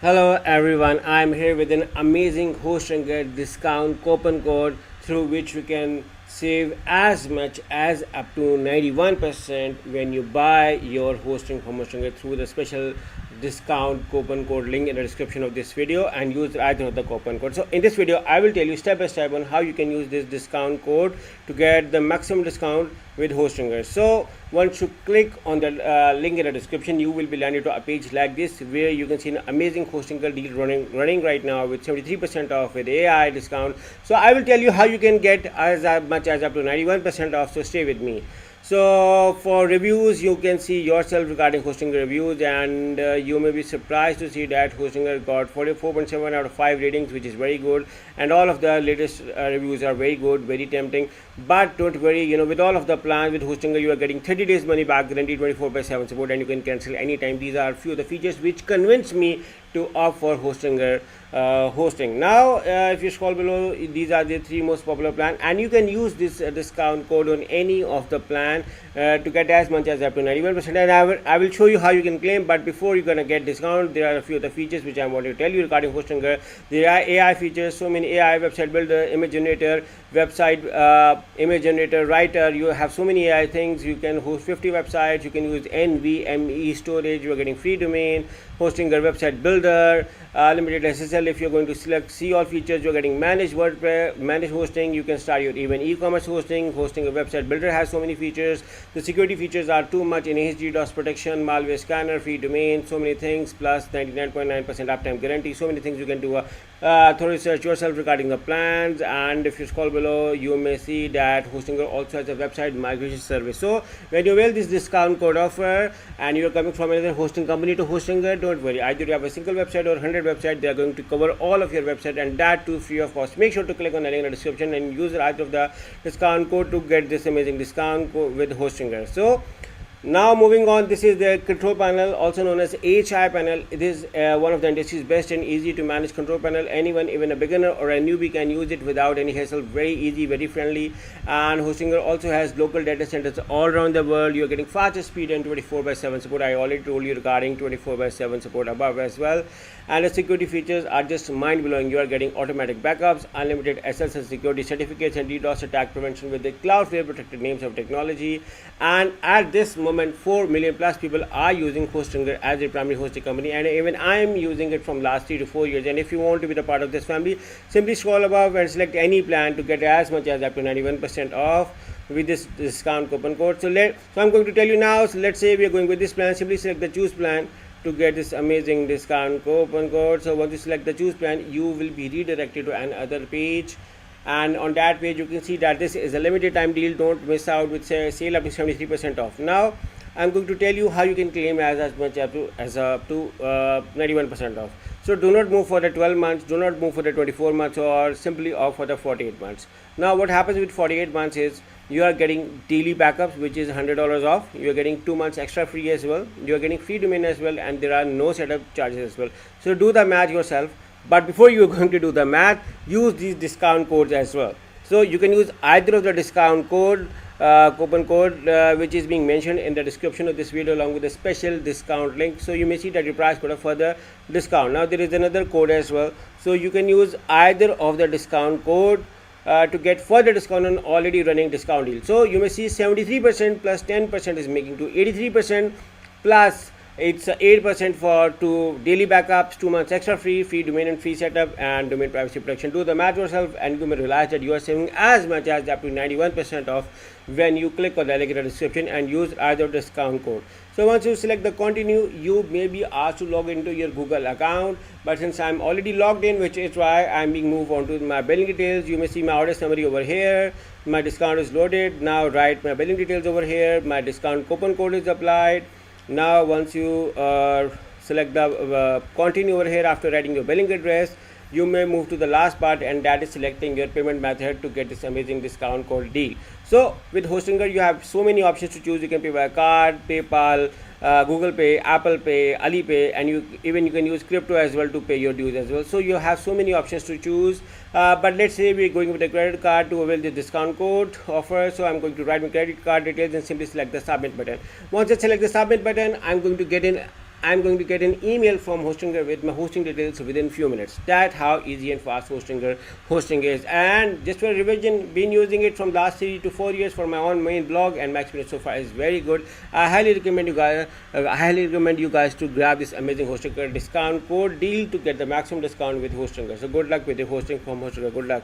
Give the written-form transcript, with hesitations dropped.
Hello everyone, I'm here with an amazing HostRanker discount coupon code through which we can save as much as up to 91% when you buy your hosting from HostRanker through the special discount coupon code link in the description of this video and use either of the coupon code. So in this video I will tell you step by step on how you can use this discount code to get the maximum discount with HostRanker. So once you click on the link in the description, you will be landed to a page like this where you can see an amazing HostRanker deal running right now with 73% off with AI discount. So I will tell you how you can get as much as up to 91% off, so stay with me. So for reviews, you can see yourself regarding HostRanker reviews, and you may be surprised to see that HostRanker got 44.7 out of 5 ratings, which is very good, and all of the latest reviews are very good, very tempting. But don't worry, with all of the plans with HostRanker, you are getting 30 days money back guarantee, 24/7 support, and you can cancel anytime. These are few of the features which convince me to opt for HostRanker hosting. Now if you scroll below, these are the 3 most popular plan, and you can use this discount code on any of the plan to get as much as up to 91%, and I will show you how you can claim. But before you're gonna get discount, there are a few of the features which I want to tell you regarding HostRanker. There are AI features, so many AI: website builder, image generator, website image generator, writer. You have so many AI things. You can host 50 websites. You can use NVMe storage. You are getting free domain, HostRanker website builder, limited SSL. If you're going to select see all features, you're getting managed WordPress, managed hosting. You can start your even e-commerce hosting. HostRanker website builder has so many features. The security features are too much: enhanced DDoS protection, malware scanner, free domain, so many things, plus 99.9% uptime guarantee. So many things you can do. Thorough research yourself regarding the plans, and if you scroll below, you may see that HostRanker also has a website migration service. So when you avail this discount code offer and you're coming from another hosting company to HostRanker, don't worry. Either you have a single website or 100 website, they are going to cover all of your website, and that too free of cost. Make sure to click on the link in the description and use either of the discount code to get this amazing discount code with HostRanker. So now moving on, this is the control panel, also known as HI panel. It is one of the industry's best and easy to manage control panel. Anyone, even a beginner or a newbie, can use it without any hassle. Very easy, very friendly. And HostRanker also has local data centers all around the world. You're getting faster speed and 24/7 support. I already told you regarding 24/7 support above as well. And the security features are just mind-blowing. You are getting automatic backups, unlimited SSL security certificates, and DDoS attack prevention with the Cloudflare protected names of technology. And at this moment, 4 million plus people are using HostRanker as their primary hosting company, and even I am using it from last 3 to 4 years. And if you want to be the part of this family, simply scroll above and select any plan to get as much as up to 91% off with this discount coupon code. So I'm going to tell you now. So let's say we are going with this plan. Simply select the choose plan to get this amazing discount coupon code. So once you select the choose plan, you will be redirected to another page, and on that page you can see that this is a limited time deal. Don't miss out with sale up to 73% off. Now I'm going to tell you how you can claim as much up to 91% off. So do not move for the 12 months, do not move for the 24 months, or simply opt for the 48 months. Now what happens with 48 months is you are getting daily backups, which is $100 off. You are getting 2 months extra free as well. You are getting free domain as well, and there are no setup charges as well. So do the math yourself. But before you are going to do the math, use these discount codes as well. So you can use either of the discount code coupon code which is being mentioned in the description of this video, along with a special discount link. So you may see that your price could have further discount. Now there is another code as well, so you can use either of the discount code to get further discount on already running discount deal. So you may see 73% plus 10% is making to 83%, plus it's 8% for 2 daily backups, 2 months extra free domain and free setup, and domain privacy protection. Do the math yourself, and you may realize that you are saving as much as up to 91% off when you click on the link in the description and use either discount code. So once you select the continue, you may be asked to log into your Google account, but since I'm already logged in, which is why I'm being moved on to my billing details. You may see my order summary over here. My discount is loaded. Now write my billing details over here. My discount coupon code is applied. Now once you select the continue over here after writing your billing address, you may move to the last part, and that is selecting your payment method to get this amazing discount code deal. So with HostRanker, you have so many options to choose. You can pay by card, PayPal, Google Pay, Apple Pay, Alipay, and you can use crypto as well to pay your dues as well. So you have so many options to choose. But let's say we're going with a credit card to avail the discount code offer. So I'm going to write my credit card details and simply select the submit button. Once I select the submit button, I'm going to get in I'm going to get an email from Hostinger with my hosting details within few minutes. That's how easy and fast hosting is. And just for revision, been using it from last 3 to 4 years for my own main blog, and my experience so far is very good. I highly recommend you guys to grab this amazing Hostinger discount code deal to get the maximum discount with Hostinger. So good luck with your hosting from Hostinger. Good luck.